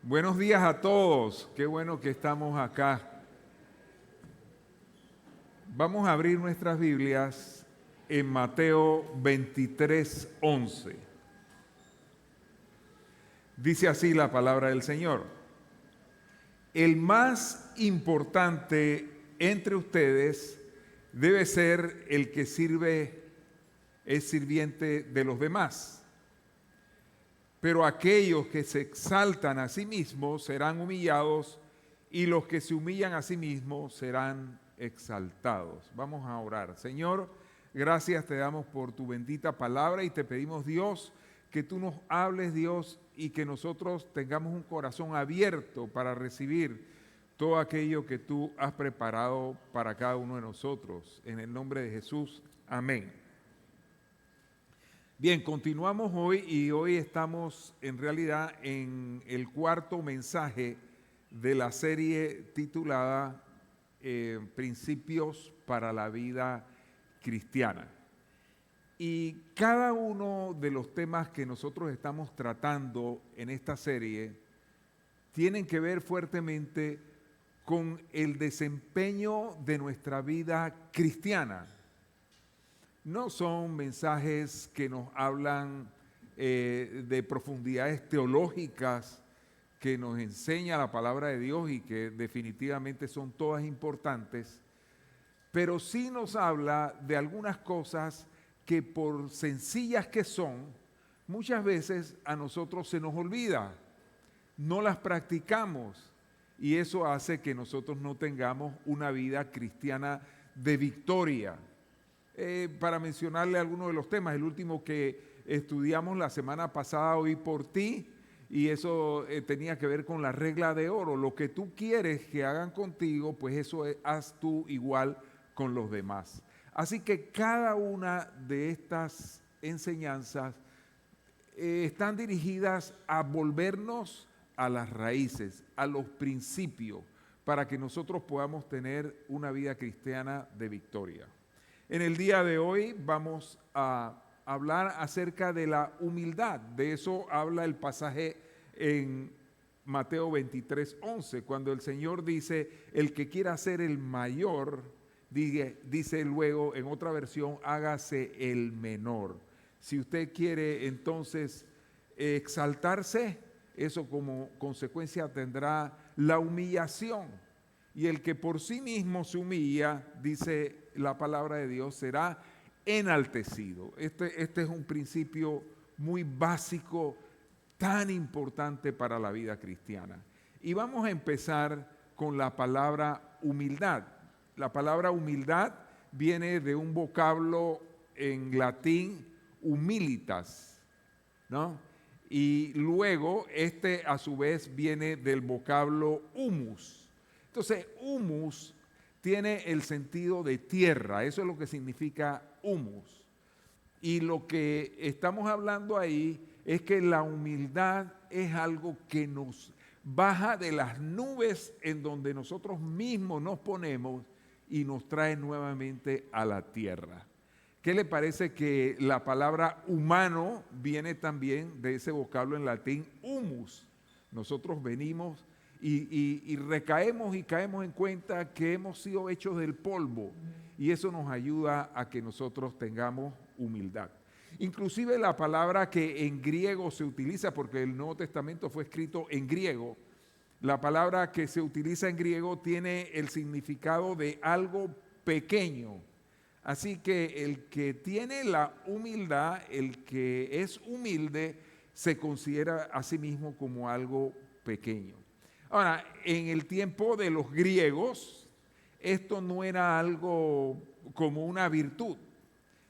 Buenos días a todos, qué bueno que estamos acá. Vamos a abrir nuestras Biblias en Mateo 23:11. Dice así la palabra del Señor: el más importante entre ustedes debe ser el que es sirviente de los demás. Pero aquellos que se exaltan a sí mismos serán humillados, y los que se humillan a sí mismos serán exaltados. Vamos a orar. Señor, gracias te damos por tu bendita palabra y te pedimos, Dios, que tú nos hables, Dios, y que nosotros tengamos un corazón abierto para recibir todo aquello que tú has preparado para cada uno de nosotros. En el nombre de Jesús, amén. Bien, continuamos hoy y hoy estamos en realidad en el cuarto mensaje de la serie titulada Principios para la Vida Cristiana. Y cada uno de los temas que nosotros estamos tratando en esta serie tienen que ver fuertemente con el desempeño de nuestra vida cristiana. No son mensajes que nos hablan de profundidades teológicas que nos enseña la palabra de Dios y que definitivamente son todas importantes, pero sí nos habla de algunas cosas que, por sencillas que son, muchas veces a nosotros se nos olvida, no las practicamos, y eso hace que nosotros no tengamos una vida cristiana de victoria. Para mencionarle algunos de los temas, el último que estudiamos la semana pasada, Hoy por ti, y eso tenía que ver con la regla de oro. Lo que tú quieres que hagan contigo, pues eso haz tú igual con los demás. Así que cada una de estas enseñanzas están dirigidas a volvernos a las raíces, a los principios, para que nosotros podamos tener una vida cristiana de victoria. En el día de hoy vamos a hablar acerca de la humildad. De eso habla el pasaje en Mateo 23:11, cuando el Señor dice, el que quiera ser el mayor, dice luego en otra versión, hágase el menor. Si usted quiere entonces exaltarse, eso como consecuencia tendrá la humillación. Y el que por sí mismo se humilla, dice la palabra de Dios, será enaltecido. Este es un principio muy básico, tan importante para la vida cristiana. Y vamos a empezar con la palabra humildad. La palabra humildad viene de un vocablo en latín, humilitas, ¿no? Y luego a su vez viene del vocablo humus. Entonces, humus tiene el sentido de tierra, eso es lo que significa humus. Y lo que estamos hablando ahí es que la humildad es algo que nos baja de las nubes en donde nosotros mismos nos ponemos y nos trae nuevamente a la tierra. ¿Qué le parece que la palabra humano viene también de ese vocablo en latín humus? Nosotros venimos y recaemos y caemos en cuenta que hemos sido hechos del polvo, y eso nos ayuda a que nosotros tengamos humildad. Inclusive la palabra que en griego se utiliza, porque el Nuevo Testamento fue escrito en griego, la palabra que se utiliza en griego tiene el significado de algo pequeño. Así que el que tiene la humildad, el que es humilde, se considera a sí mismo como algo pequeño. Ahora, en el tiempo de los griegos, esto no era algo como una virtud.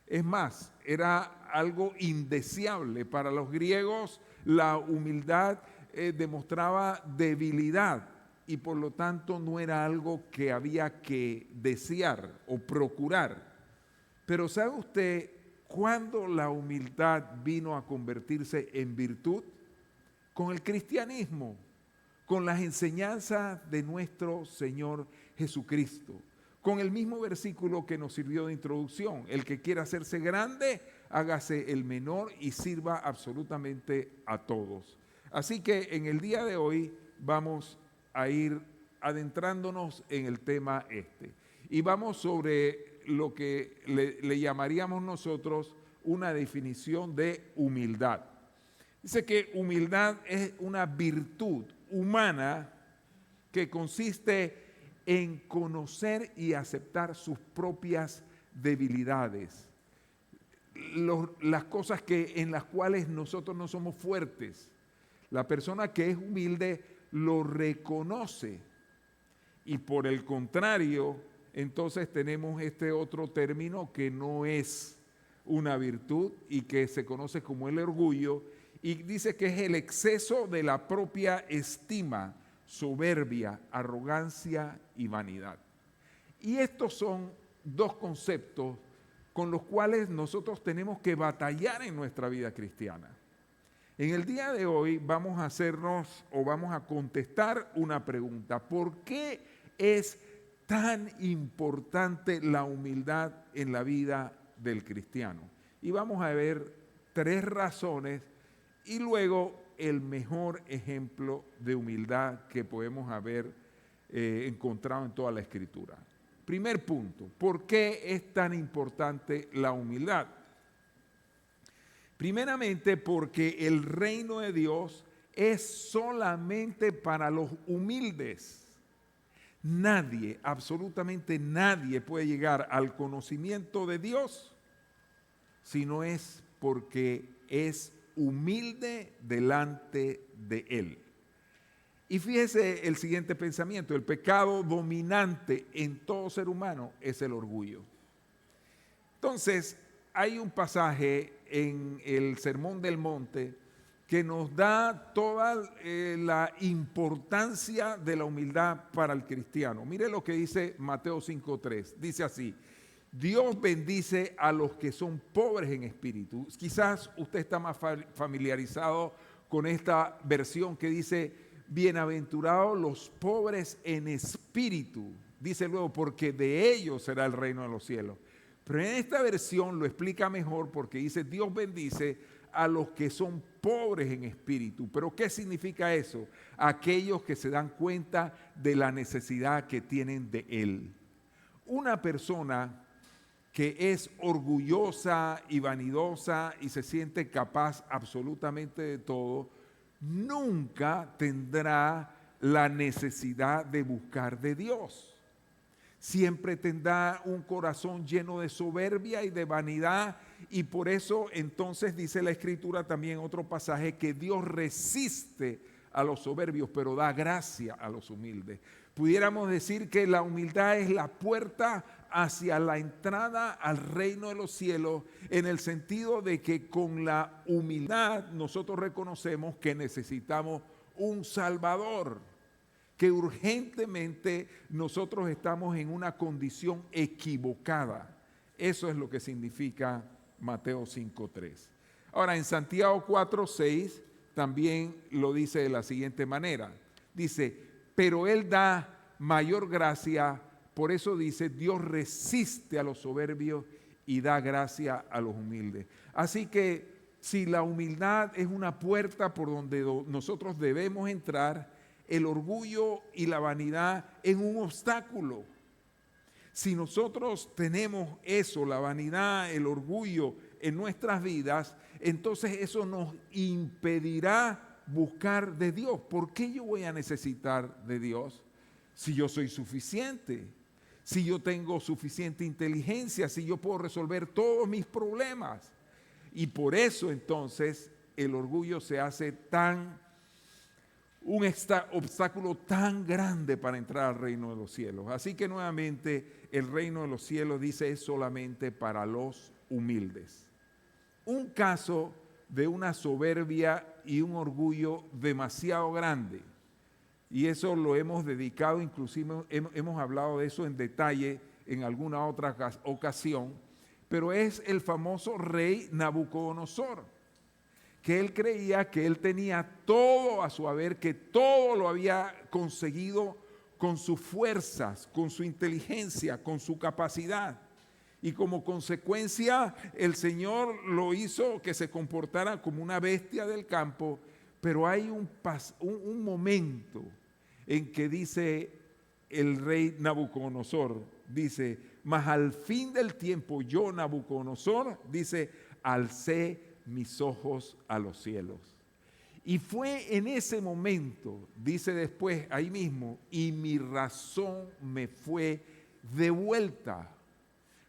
Es más, era algo indeseable. Para los griegos, la humildad demostraba debilidad y por lo tanto no era algo que había que desear o procurar. Pero ¿sabe usted cuándo la humildad vino a convertirse en virtud? Con el cristianismo, con las enseñanzas de nuestro Señor Jesucristo, con el mismo versículo que nos sirvió de introducción: el que quiera hacerse grande, hágase el menor y sirva absolutamente a todos. Así que en el día de hoy vamos a ir adentrándonos en el tema este. Y vamos sobre lo que le llamaríamos nosotros una definición de humildad. Dice que humildad es una virtud humana que consiste en conocer y aceptar sus propias debilidades, las cosas en las cuales nosotros no somos fuertes. La persona que es humilde lo reconoce y por el contrario, entonces tenemos este otro término que no es una virtud y que se conoce como el orgullo, y dice que es el exceso de la propia estima, soberbia, arrogancia y vanidad. Y estos son dos conceptos con los cuales nosotros tenemos que batallar en nuestra vida cristiana. En el día de hoy vamos a contestar una pregunta: ¿por qué es tan importante la humildad en la vida del cristiano? Y vamos a ver 3 razones y luego el mejor ejemplo de humildad que podemos haber encontrado en toda la Escritura. Primer punto: ¿por qué es tan importante la humildad? Primeramente, porque el reino de Dios es solamente para los humildes. Nadie, absolutamente nadie puede llegar al conocimiento de Dios si no es porque es humilde delante de Él. Y fíjese el siguiente pensamiento: el pecado dominante en todo ser humano es el orgullo. Entonces, hay un pasaje en el Sermón del Monte que nos da toda la importancia de la humildad para el cristiano. Mire lo que dice Mateo 5:3. Dice así: Dios bendice a los que son pobres en espíritu. Quizás usted está más familiarizado con esta versión que dice: bienaventurados los pobres en espíritu. Dice luego: porque de ellos será el reino de los cielos. Pero en esta versión lo explica mejor porque dice: Dios bendice a los que son pobres en espíritu. ¿Pero qué significa eso? Aquellos que se dan cuenta de la necesidad que tienen de Él. Una persona que es orgullosa y vanidosa y se siente capaz absolutamente de todo, nunca tendrá la necesidad de buscar de Dios. Siempre tendrá un corazón lleno de soberbia y de vanidad, y por eso entonces dice la Escritura también en otro pasaje que Dios resiste a los soberbios, pero da gracia a los humildes. Pudiéramos decir que la humildad es la puerta hacia la entrada al reino de los cielos, en el sentido de que con la humildad nosotros reconocemos que necesitamos un Salvador, que urgentemente nosotros estamos en una condición equivocada. Eso es lo que significa Mateo 5:3. Ahora, en Santiago 4:6 también lo dice de la siguiente manera. Dice: pero Él da mayor gracia, por eso dice: Dios resiste a los soberbios y da gracia a los humildes. Así que si la humildad es una puerta por donde nosotros debemos entrar, el orgullo y la vanidad es un obstáculo. Si nosotros tenemos eso, la vanidad, el orgullo en nuestras vidas, entonces eso nos impedirá buscar de Dios. ¿Por qué yo voy a necesitar de Dios si yo soy suficiente? Si yo tengo suficiente inteligencia, si yo puedo resolver todos mis problemas. Y por eso entonces el orgullo se hace un obstáculo tan grande para entrar al reino de los cielos. Así que nuevamente el reino de los cielos, dice, es solamente para los humildes. Un caso de una soberbia y un orgullo demasiado grande, y eso lo hemos dedicado, inclusive hemos hablado de eso en detalle en alguna otra ocasión, pero es el famoso rey Nabucodonosor, que él creía que él tenía todo a su haber, que todo lo había conseguido con sus fuerzas, con su inteligencia, con su capacidad. Y como consecuencia, el Señor lo hizo que se comportara como una bestia del campo, Pero hay un momento en que dice el rey Nabucodonosor, dice, mas al fin del tiempo yo, Nabucodonosor, dice, alcé mis ojos a los cielos. Y fue en ese momento, dice después ahí mismo, y mi razón me fue devuelta.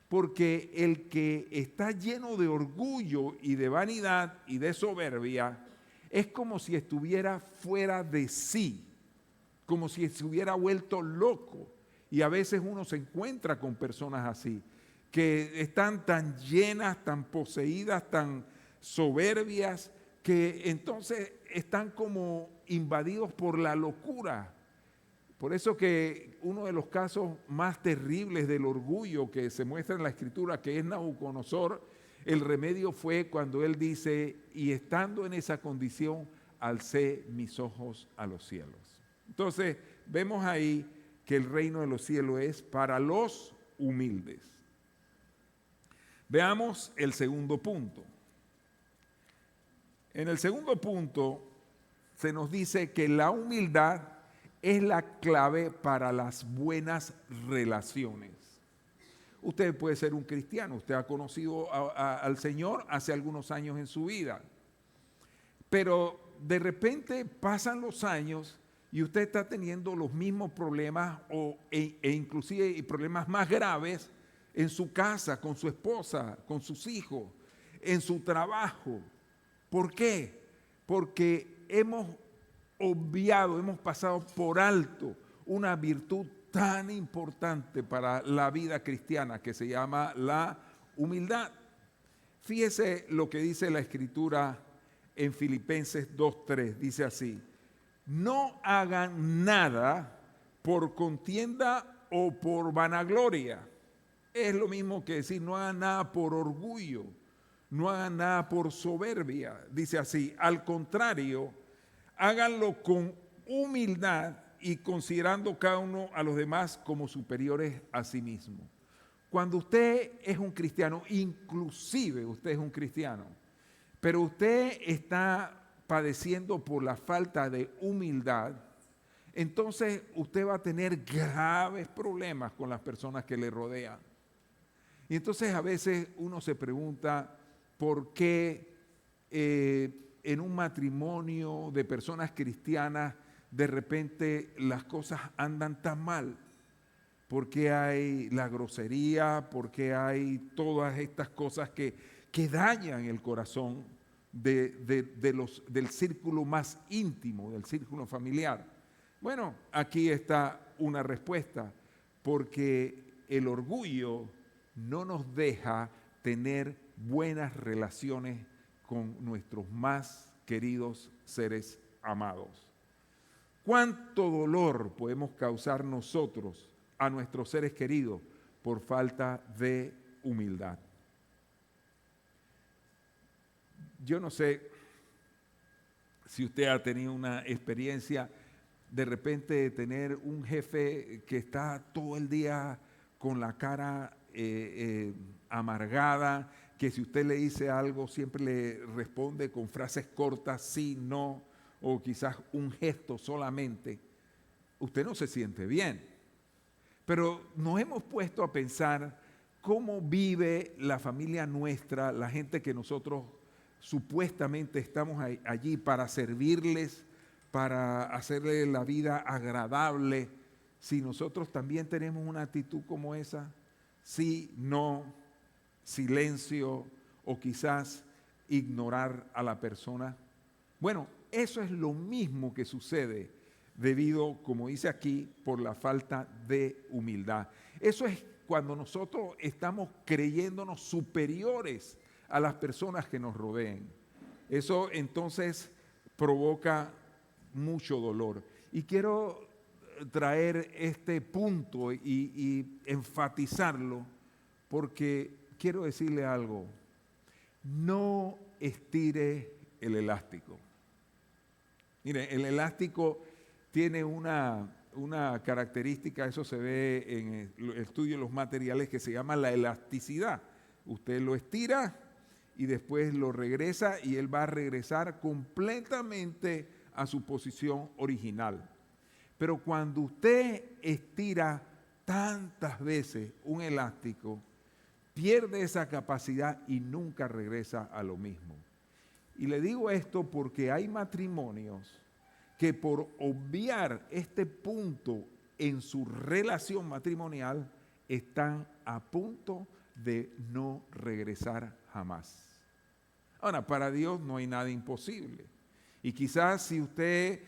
Porque el que está lleno de orgullo y de vanidad y de soberbia, es como si estuviera fuera de sí, como si se hubiera vuelto loco. Y a veces uno se encuentra con personas así, que están tan llenas, tan poseídas, tan soberbias, que entonces están como invadidos por la locura. Por eso que uno de los casos más terribles del orgullo que se muestra en la Escritura, que es Nabucodonosor, el remedio fue cuando él dice, y estando en esa condición, alcé mis ojos a los cielos. Entonces, vemos ahí que el reino de los cielos es para los humildes. Veamos el segundo punto. En el segundo punto se nos dice que la humildad es la clave para las buenas relaciones. Usted puede ser un cristiano, usted ha conocido al Señor hace algunos años en su vida, pero de repente pasan los años y usted está teniendo los mismos problemas e inclusive problemas más graves en su casa, con su esposa, con sus hijos, en su trabajo. ¿Por qué? Porque hemos obviado, hemos pasado por alto una virtud tan importante para la vida cristiana que se llama la humildad. Fíjese lo que dice la Escritura en Filipenses 2:3, dice así: no hagan nada por contienda o por vanagloria. Es lo mismo que decir no hagan nada por orgullo, no hagan nada por soberbia. Dice así, al contrario, háganlo con humildad y considerando cada uno a los demás como superiores a sí mismo. Cuando usted es un cristiano, inclusive usted es un cristiano, pero usted está padeciendo por la falta de humildad, entonces usted va a tener graves problemas con las personas que le rodean. Y entonces a veces uno se pregunta por qué en un matrimonio de personas cristianas de repente las cosas andan tan mal. ¿Por qué hay la grosería? ¿Por qué hay todas estas cosas que dañan el corazón del círculo más íntimo, del círculo familiar? Bueno, aquí está una respuesta, porque el orgullo no nos deja tener buenas relaciones con nuestros más queridos seres amados. ¿Cuánto dolor podemos causar nosotros a nuestros seres queridos por falta de humildad? Yo no sé si usted ha tenido una experiencia de repente de tener un jefe que está todo el día con la cara amargada, que si usted le dice algo siempre le responde con frases cortas, sí, no, o quizás un gesto solamente. Usted no se siente bien. Pero nos hemos puesto a pensar cómo vive la familia nuestra, la gente que nosotros supuestamente estamos allí para servirles, para hacerle la vida agradable, si nosotros también tenemos una actitud como esa. Sí, no, silencio o quizás ignorar a la persona. Bueno, eso es lo mismo que sucede debido, como dice aquí, por la falta de humildad. Eso es cuando nosotros estamos creyéndonos superiores a las personas que nos rodeen. Eso entonces provoca mucho dolor. Y quiero traer este punto y enfatizarlo porque quiero decirle algo. No estire el elástico. Mire, el elástico tiene una característica, eso se ve en el estudio de los materiales, que se llama la elasticidad. Usted lo estira y después lo regresa y él va a regresar completamente a su posición original. Pero cuando usted estira tantas veces un elástico, pierde esa capacidad y nunca regresa a lo mismo. Y le digo esto porque hay matrimonios que por obviar este punto en su relación matrimonial están a punto de no regresar jamás. Ahora, para Dios no hay nada imposible. Y quizás si usted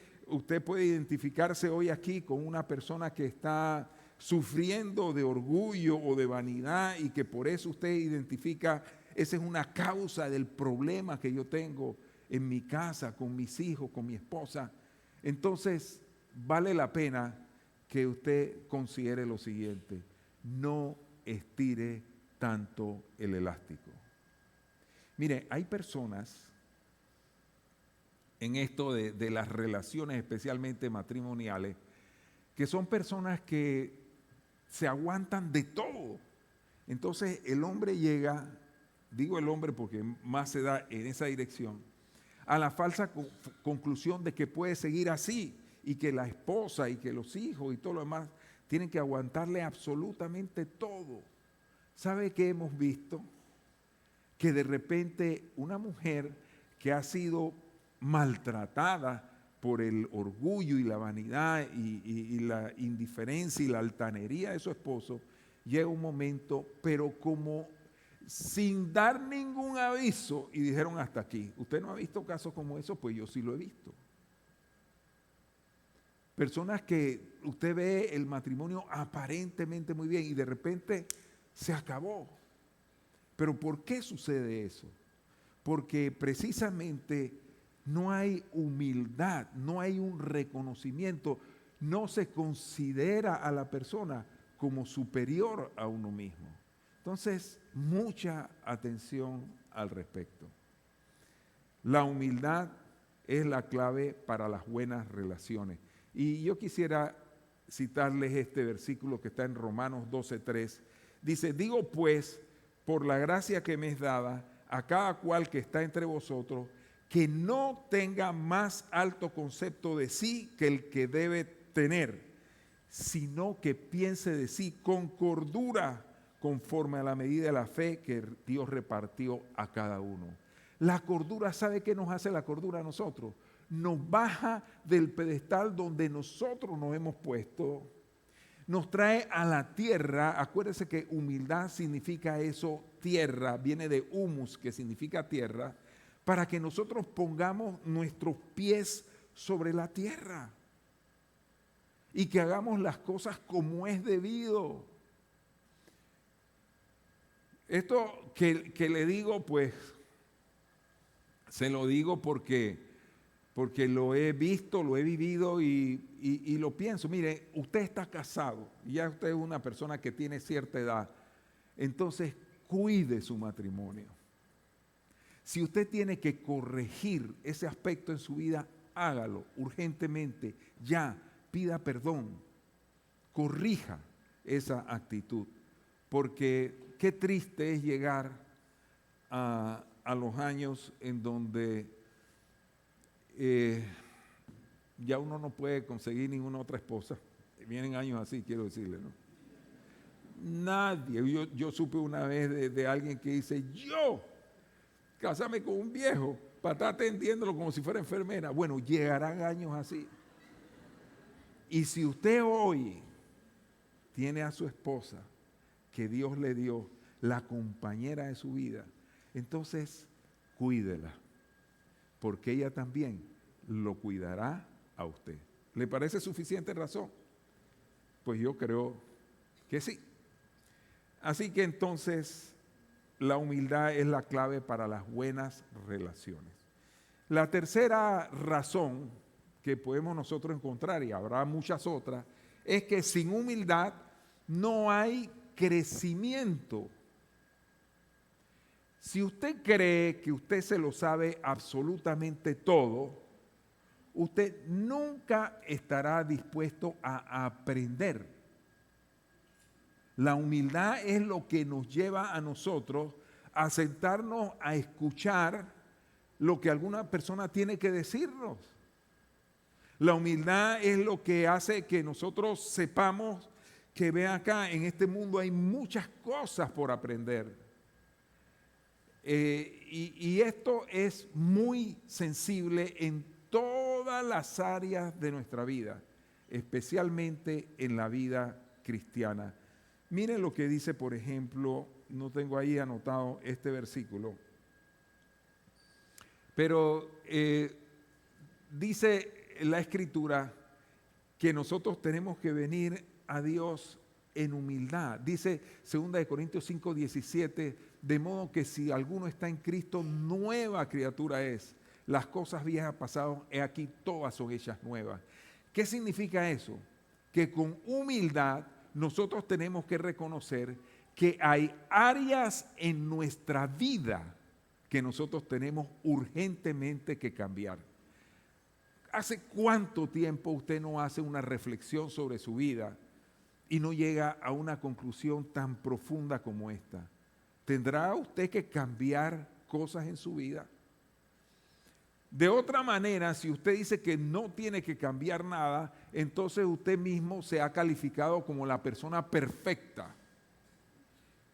puede identificarse hoy aquí con una persona que está sufriendo de orgullo o de vanidad y que por eso usted identifica, esa es una causa del problema que yo tengo en mi casa, con mis hijos, con mi esposa. Entonces, vale la pena que usted considere lo siguiente: no estire tanto el elástico. Mire, hay personas en esto de las relaciones, especialmente matrimoniales, que son personas que se aguantan de todo. Entonces el hombre llega, digo el hombre porque más se da en esa dirección, a la falsa conclusión de que puede seguir así y que la esposa y que los hijos y todo lo demás tienen que aguantarle absolutamente todo. ¿Sabe qué hemos visto? Que de repente una mujer que ha sido maltratada por el orgullo y la vanidad y la indiferencia y la altanería de su esposo, llega un momento, pero como sin dar ningún aviso, y dijeron hasta aquí. ¿Usted no ha visto casos como esos? Pues yo sí lo he visto. Personas que usted ve el matrimonio aparentemente muy bien y de repente se acabó. ¿Pero por qué sucede eso? Porque precisamente no hay humildad, no hay un reconocimiento, no se considera a la persona como superior a uno mismo. Entonces, mucha atención al respecto. La humildad es la clave para las buenas relaciones. Y yo quisiera citarles este versículo que está en Romanos 12:3. Dice: digo pues, por la gracia que me es dada, a cada cual que está entre vosotros, que no tenga más alto concepto de sí que el que debe tener, sino que piense de sí con cordura, conforme a la medida de la fe que Dios repartió a cada uno. La cordura, ¿sabe qué nos hace la cordura a nosotros? Nos baja del pedestal donde nosotros nos hemos puesto, nos trae a la tierra. Acuérdese que humildad significa eso, tierra, viene de humus, que significa tierra, para que nosotros pongamos nuestros pies sobre la tierra y que hagamos las cosas como es debido. Esto que le digo, pues, se lo digo porque lo he visto, lo he vivido y lo pienso. Mire, usted está casado, ya usted es una persona que tiene cierta edad, entonces cuide su matrimonio. Si usted tiene que corregir ese aspecto en su vida, hágalo urgentemente, ya, pida perdón, corrija esa actitud, porque qué triste es llegar a los años en donde ya uno no puede conseguir ninguna otra esposa. Vienen años así, quiero decirle, ¿no? Nadie. Yo supe una vez de alguien que dice: yo casarme con un viejo para estar atendiéndolo como si fuera enfermera. Bueno, llegarán años así. Y si usted hoy tiene a su esposa que Dios le dio, la compañera de su vida, entonces cuídela, porque ella también lo cuidará a usted. ¿Le parece suficiente razón? Pues yo creo que sí. Así que entonces la humildad es la clave para las buenas relaciones. La tercera razón que podemos nosotros encontrar, y habrá muchas otras, es que sin humildad no hay crecimiento. Si usted cree que usted se lo sabe absolutamente todo, usted nunca estará dispuesto a aprender. La humildad es lo que nos lleva a nosotros a sentarnos a escuchar lo que alguna persona tiene que decirnos. La humildad es lo que hace que nosotros sepamos que, ve acá, en este mundo hay muchas cosas por aprender. Y esto es muy sensible en todas las áreas de nuestra vida, especialmente en la vida cristiana. Miren lo que dice, por ejemplo, no tengo ahí anotado este versículo, pero dice la Escritura que nosotros tenemos que venir a Dios en humildad. Dice 2 Corintios 5:17, de modo que si alguno está en Cristo, nueva criatura es. Las cosas viejas pasaron, he aquí todas son hechas nuevas. ¿Qué significa eso? Que con humildad nosotros tenemos que reconocer que hay áreas en nuestra vida que nosotros tenemos urgentemente que cambiar. ¿Hace cuánto tiempo usted no hace una reflexión sobre su vida y no llega a una conclusión tan profunda como esta? ¿Tendrá usted que cambiar cosas en su vida? De otra manera, si usted dice que no tiene que cambiar nada, entonces usted mismo se ha calificado como la persona perfecta.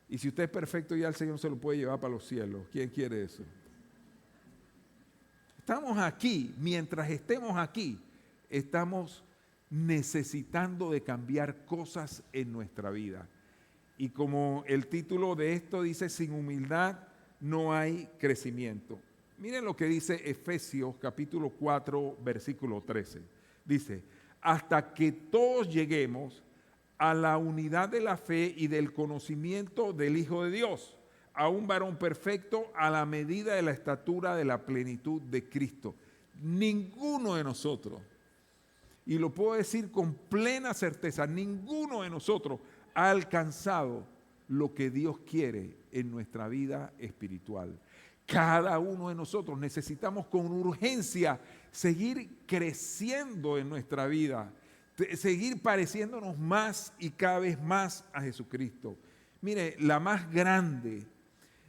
Y si usted es perfecto, ya el Señor se lo puede llevar para los cielos. ¿Quién quiere eso? Estamos aquí, mientras estemos aquí, estamos necesitando de cambiar cosas en nuestra vida. Y como el título de esto dice, sin humildad no hay crecimiento. Miren lo que dice Efesios capítulo 4, versículo 13. Dice, hasta que todos lleguemos a la unidad de la fe y del conocimiento del Hijo de Dios, a un varón perfecto a la medida de la estatura de la plenitud de Cristo. Ninguno de nosotros, y lo puedo decir con plena certeza, ninguno de nosotros ha alcanzado lo que Dios quiere en nuestra vida espiritual. Cada uno de nosotros necesitamos con urgencia seguir creciendo en nuestra vida, seguir pareciéndonos más y cada vez más a Jesucristo. Mire, la más grande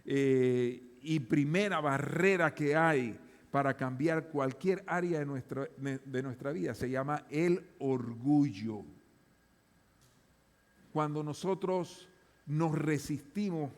y primera barrera que hay para cambiar cualquier área de nuestra vida se llama el orgullo. Cuando nosotros nos resistimos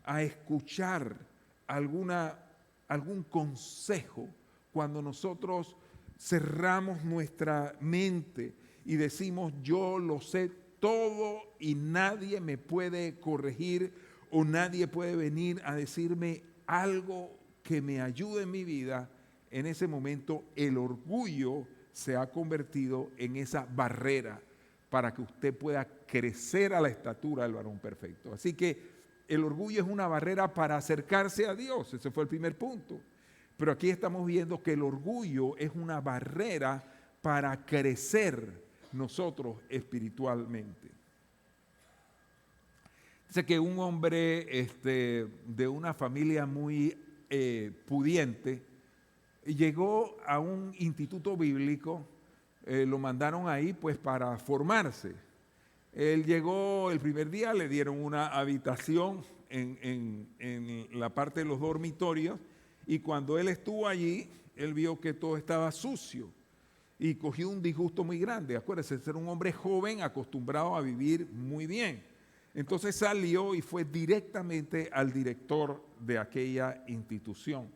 a escuchar algún consejo, cuando nosotros cerramos nuestra mente y decimos yo lo sé todo y nadie me puede corregir o nadie puede venir a decirme algo que me ayude en mi vida, en ese momento el orgullo se ha convertido en esa barrera para que usted pueda crecer a la estatura del varón perfecto. Así que el orgullo es una barrera para acercarse a Dios, ese fue el primer punto. Pero aquí estamos viendo que el orgullo es una barrera para crecer nosotros espiritualmente. Dice que un hombre de una familia muy pudiente llegó a un instituto bíblico, lo mandaron ahí pues para formarse. Él llegó el primer día, le dieron una habitación en la parte de los dormitorios y cuando él estuvo allí, él vio que todo estaba sucio y cogió un disgusto muy grande. Acuérdense, era un hombre joven acostumbrado a vivir muy bien. Entonces salió y fue directamente al director de aquella institución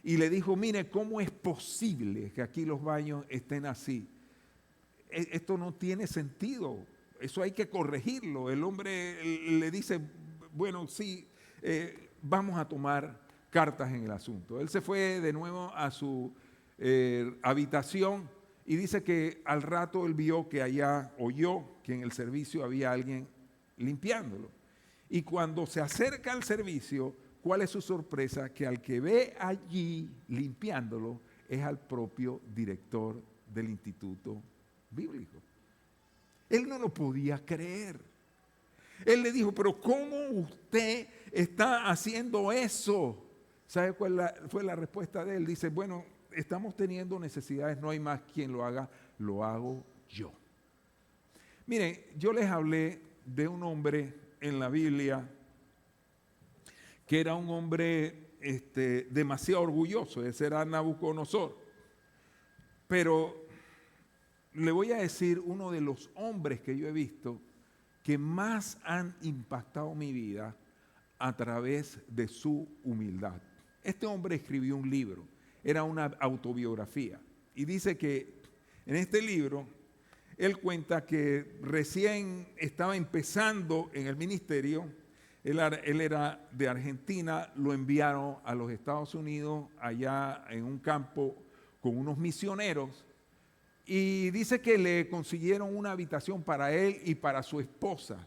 y le dijo, mire, ¿cómo es posible que aquí los baños estén así? Esto no tiene sentido. Eso hay que corregirlo. El hombre le dice, bueno, sí, vamos a tomar cartas en el asunto. Él se fue de nuevo a su habitación y dice que al rato él vio que allá, oyó que en el servicio había alguien limpiándolo. Y cuando se acerca al servicio, ¿cuál es su sorpresa? Que al que ve allí limpiándolo es al propio director del instituto bíblico. Él no lo podía creer. Él le dijo, pero ¿cómo usted está haciendo eso? ¿Sabe cuál fue la respuesta de él? Dice, bueno, estamos teniendo necesidades, no hay más quien lo haga, lo hago yo. Miren, yo les hablé de un hombre en la Biblia que era un hombre demasiado orgulloso. Ese era Nabucodonosor. Pero le voy a decir uno de los hombres que yo he visto que más han impactado mi vida a través de su humildad. Este hombre escribió un libro, era una autobiografía, y dice que en este libro él cuenta que recién estaba empezando en el ministerio. Él era de Argentina, lo enviaron a los Estados Unidos, allá en un campo con unos misioneros, y dice que le consiguieron una habitación para él y para su esposa.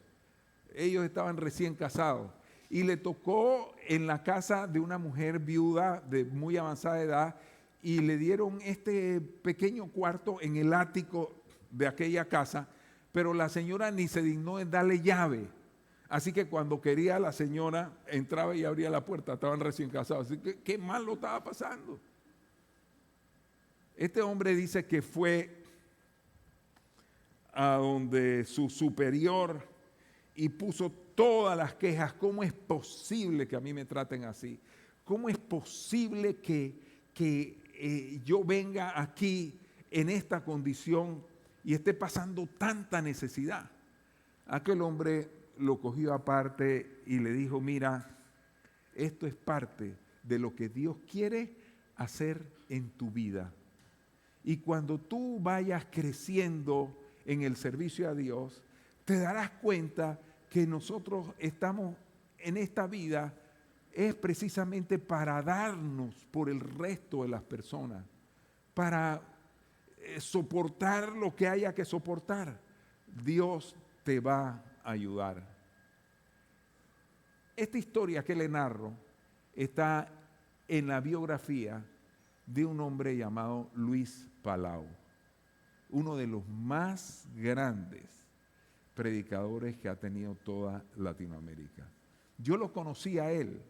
Ellos estaban recién casados y le tocó en la casa de una mujer viuda de muy avanzada edad, y le dieron este pequeño cuarto en el ático de aquella casa, pero la señora ni se dignó en darle llave. Así que cuando quería la señora entraba y abría la puerta, estaban recién casados. Así que qué mal lo estaba pasando. Este hombre dice que fue a donde su superior y puso todas las quejas. ¿Cómo es posible que a mí me traten así? ¿Cómo es posible que yo venga aquí en esta condición y esté pasando tanta necesidad? Aquel hombre lo cogió aparte y le dijo: mira, esto es parte de lo que Dios quiere hacer en tu vida. Y cuando tú vayas creciendo en el servicio a Dios, te darás cuenta que nosotros estamos en esta vida es precisamente para darnos por el resto de las personas, para soportar lo que haya que soportar. Dios te va a ayudar. Esta historia que le narro está en la biografía de un hombre llamado Luis Palau, uno de los más grandes predicadores que ha tenido toda Latinoamérica. Yo lo conocí a él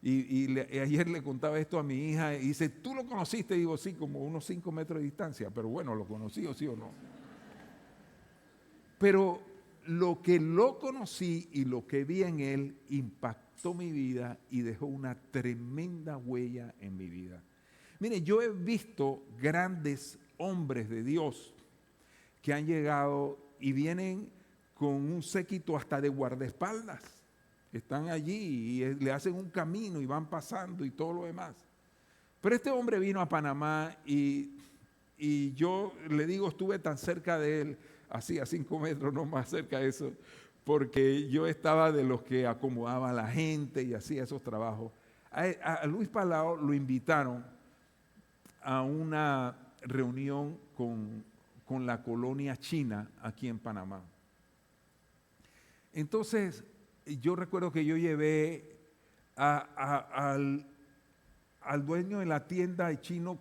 y ayer le contaba esto a mi hija y dice: ¿tú lo conociste? Y digo: sí, como unos 5 metros de distancia, pero bueno, lo conocí, o sí o no. Pero lo que lo conocí y lo que vi en él impactó mi vida y dejó una tremenda huella en mi vida. Mire, yo he visto grandes hombres de Dios que han llegado y vienen con un séquito hasta de guardaespaldas. Están allí y le hacen un camino y van pasando y todo lo demás. Pero este hombre vino a Panamá y yo le digo, estuve tan cerca de él, así a 5 metros, no más cerca de eso, porque yo estaba de los que acomodaba a la gente y hacía esos trabajos. A Luis Palau lo invitaron a una reunión con la colonia china aquí en Panamá. Entonces, yo recuerdo que yo llevé al dueño de la tienda de chino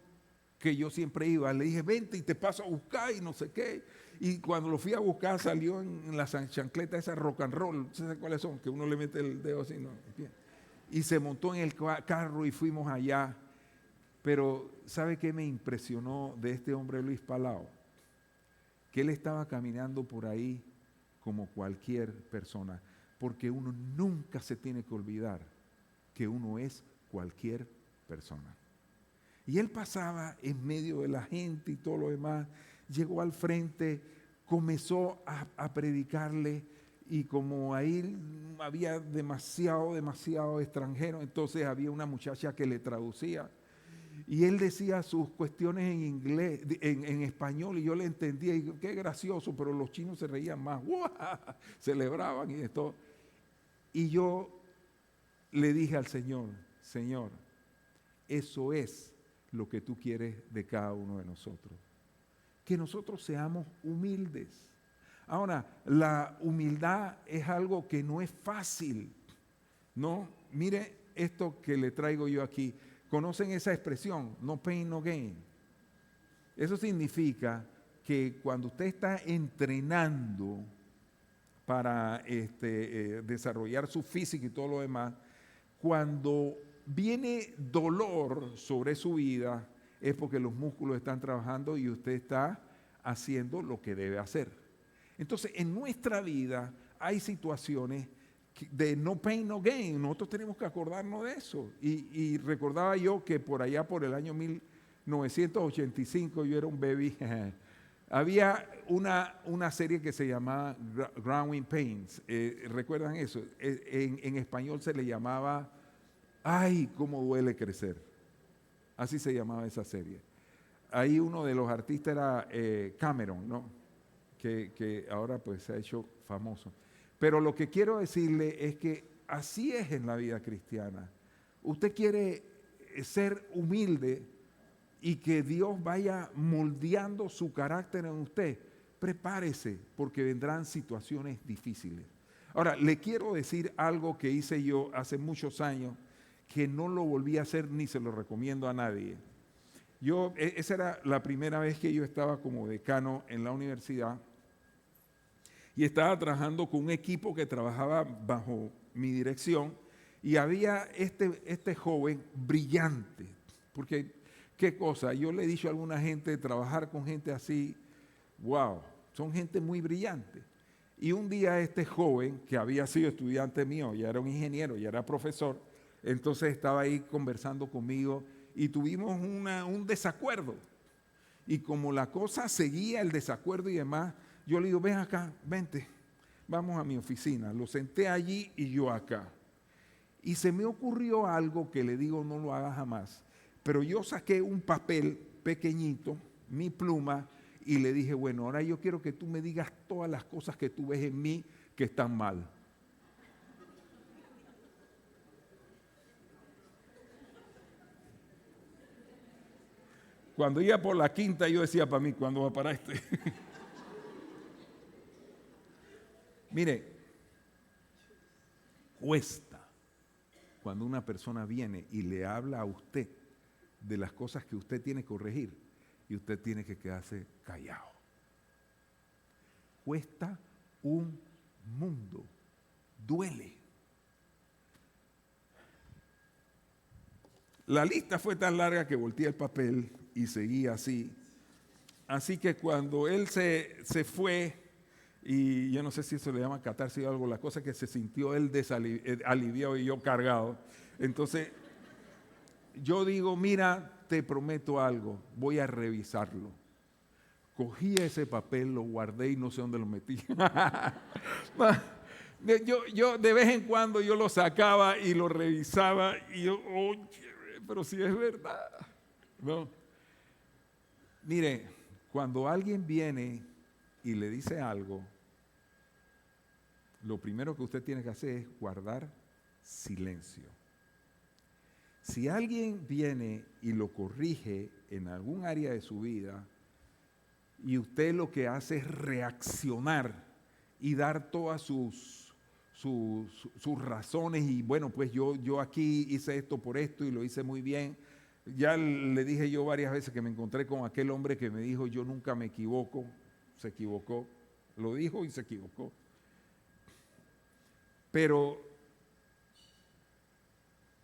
que yo siempre iba. Le dije: vente y te paso a buscar y no sé qué. Y cuando lo fui a buscar salió en la chancleta esa rock and roll. ¿No sé cuáles son? Que uno le mete el dedo así, ¿no? Y se montó en el carro y fuimos allá. Pero ¿sabe qué me impresionó de este hombre Luis Palau? Que él estaba caminando por ahí como cualquier persona, porque uno nunca se tiene que olvidar que uno es cualquier persona. Y él pasaba en medio de la gente y todo lo demás, llegó al frente, comenzó a predicarle, y como ahí había demasiado extranjero, entonces había una muchacha que le traducía. Y él decía sus cuestiones en inglés, en español, y yo le entendía, y qué gracioso, pero los chinos se reían más, ¡wow! Celebraban y esto. Y yo le dije al Señor: Señor, eso es lo que tú quieres de cada uno de nosotros, que nosotros seamos humildes. Ahora, la humildad es algo que no es fácil, ¿no? Mire esto que le traigo yo aquí. ¿Conocen esa expresión? No pain, no gain. Eso significa que cuando usted está entrenando para desarrollar su físico y todo lo demás, cuando viene dolor sobre su vida, es porque los músculos están trabajando y usted está haciendo lo que debe hacer. Entonces, en nuestra vida hay situaciones de no pain, no gain. Nosotros tenemos que acordarnos de eso. Y recordaba yo que por allá, por el año 1985, yo era un baby, había una serie que se llamaba Growing Pains. ¿Recuerdan eso? En español se le llamaba Ay, cómo duele crecer. Así se llamaba esa serie. Ahí uno de los artistas era Cameron, ¿no? Que ahora pues se ha hecho famoso. Pero lo que quiero decirle es que así es en la vida cristiana. Usted quiere ser humilde y que Dios vaya moldeando su carácter en usted. Prepárese, porque vendrán situaciones difíciles. Ahora, le quiero decir algo que hice yo hace muchos años, que no lo volví a hacer ni se lo recomiendo a nadie. Esa era la primera vez que yo estaba como decano en la universidad y estaba trabajando con un equipo que trabajaba bajo mi dirección y había este joven brillante, porque qué cosa, yo le he dicho a alguna gente, trabajar con gente así, wow, son gente muy brillante. Y un día este joven, que había sido estudiante mío, ya era un ingeniero, ya era profesor, entonces estaba ahí conversando conmigo y tuvimos un desacuerdo. Y como la cosa seguía, el desacuerdo y demás, yo le digo, ven acá, vente, vamos a mi oficina. Lo senté allí y yo acá. Y se me ocurrió algo que le digo, no lo haga jamás. Pero yo saqué un papel pequeñito, mi pluma, y le dije, bueno, ahora yo quiero que tú me digas todas las cosas que tú ves en mí que están mal. Cuando iba por la quinta, yo decía para mí, ¿cuándo va a parar este? Mire, cuesta cuando una persona viene y le habla a usted de las cosas que usted tiene que corregir y usted tiene que quedarse callado. Cuesta un mundo, duele. La lista fue tan larga que volteé el papel y seguía así. Así que cuando él se fue, y yo no sé si eso le llama catarsis o algo, la cosa es que se sintió él aliviado y yo cargado. Entonces, yo digo, mira, te prometo algo, voy a revisarlo. Cogí ese papel, lo guardé y no sé dónde lo metí. Yo de vez en cuando yo lo sacaba y lo revisaba y yo, oye, pero si es verdad. No. Mire, cuando alguien viene y le dice algo, lo primero que usted tiene que hacer es guardar silencio. Si alguien viene y lo corrige en algún área de su vida y usted lo que hace es reaccionar y dar todas sus razones y bueno, pues yo aquí hice esto por esto y lo hice muy bien. Ya le dije yo varias veces que me encontré con aquel hombre que me dijo, yo nunca me equivoco, se equivocó, lo dijo y se equivocó. Pero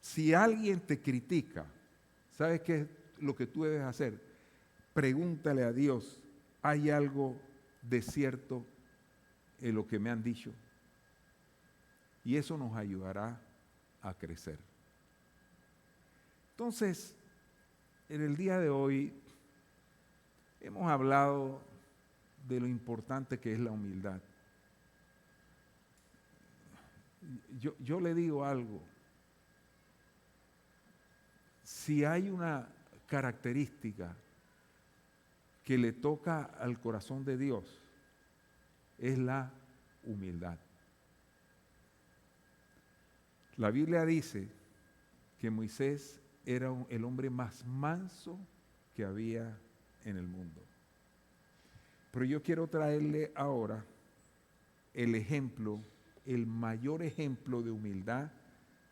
si alguien te critica, ¿sabes qué es lo que tú debes hacer? Pregúntale a Dios, ¿hay algo de cierto en lo que me han dicho? Y eso nos ayudará a crecer. Entonces, en el día de hoy hemos hablado de lo importante que es la humildad. Yo le digo algo. Si hay una característica que le toca al corazón de Dios, es la humildad. La Biblia dice que Moisés era el hombre más manso que había en el mundo. Pero yo quiero traerle ahora el ejemplo, el mayor ejemplo de humildad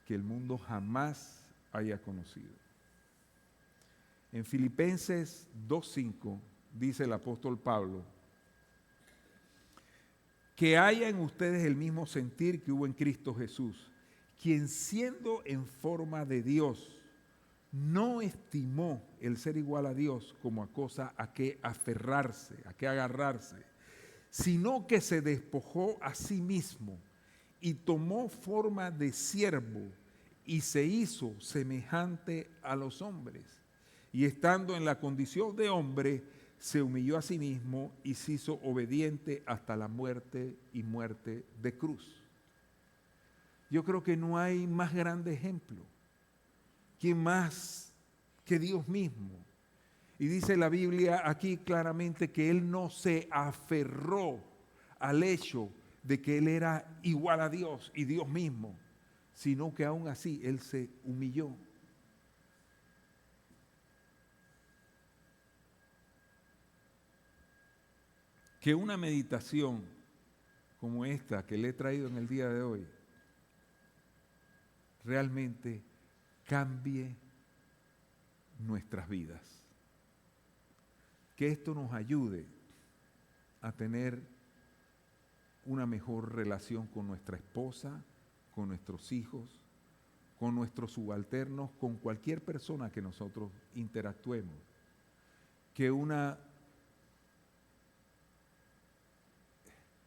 que el mundo jamás haya conocido. En Filipenses 2:5 dice el apóstol Pablo, que haya en ustedes el mismo sentir que hubo en Cristo Jesús, quien siendo en forma de Dios, no estimó el ser igual a Dios como a cosa a que aferrarse, a que agarrarse, sino que se despojó a sí mismo y tomó forma de siervo y se hizo semejante a los hombres. Y estando en la condición de hombre, se humilló a sí mismo y se hizo obediente hasta la muerte y muerte de cruz. Yo creo que no hay más grande ejemplo. ¿Quién más que Dios mismo? Y dice la Biblia aquí claramente que Él no se aferró al hecho de que Él era igual a Dios y Dios mismo, sino que aún así Él se humilló. Que una meditación como esta que le he traído en el día de hoy realmente cambie nuestras vidas. Que esto nos ayude a tener una mejor relación con nuestra esposa, con nuestros hijos, con nuestros subalternos, con cualquier persona que nosotros interactuemos. Que una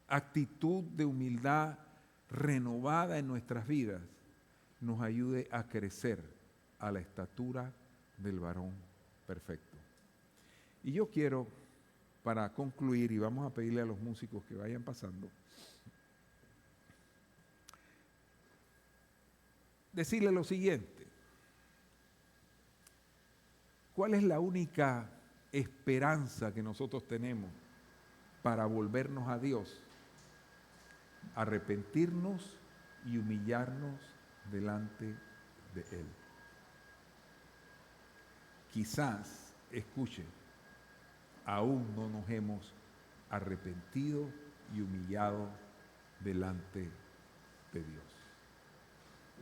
actitud de humildad renovada en nuestras vidas nos ayude a crecer a la estatura del varón perfecto. Y yo quiero, para concluir, y vamos a pedirle a los músicos que vayan pasando, decirle lo siguiente: ¿cuál es la única esperanza que nosotros tenemos para volvernos a Dios? Arrepentirnos y humillarnos delante de Él. Quizás, escuchen, aún no nos hemos arrepentido y humillado delante de Dios.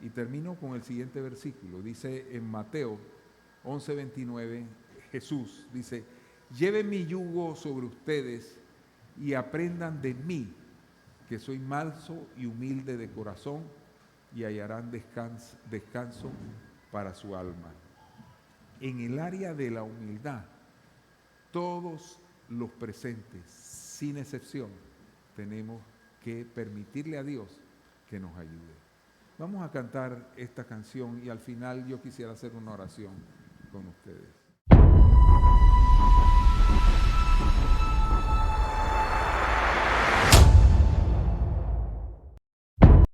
Y termino con el siguiente versículo. Dice en Mateo 11:29, Jesús dice: lleven mi yugo sobre ustedes y aprendan de mí, que soy manso y humilde de corazón, y hallarán descanso para su alma. En el área de la humildad, todos los presentes, sin excepción, tenemos que permitirle a Dios que nos ayude. Vamos a cantar esta canción y al final yo quisiera hacer una oración con ustedes.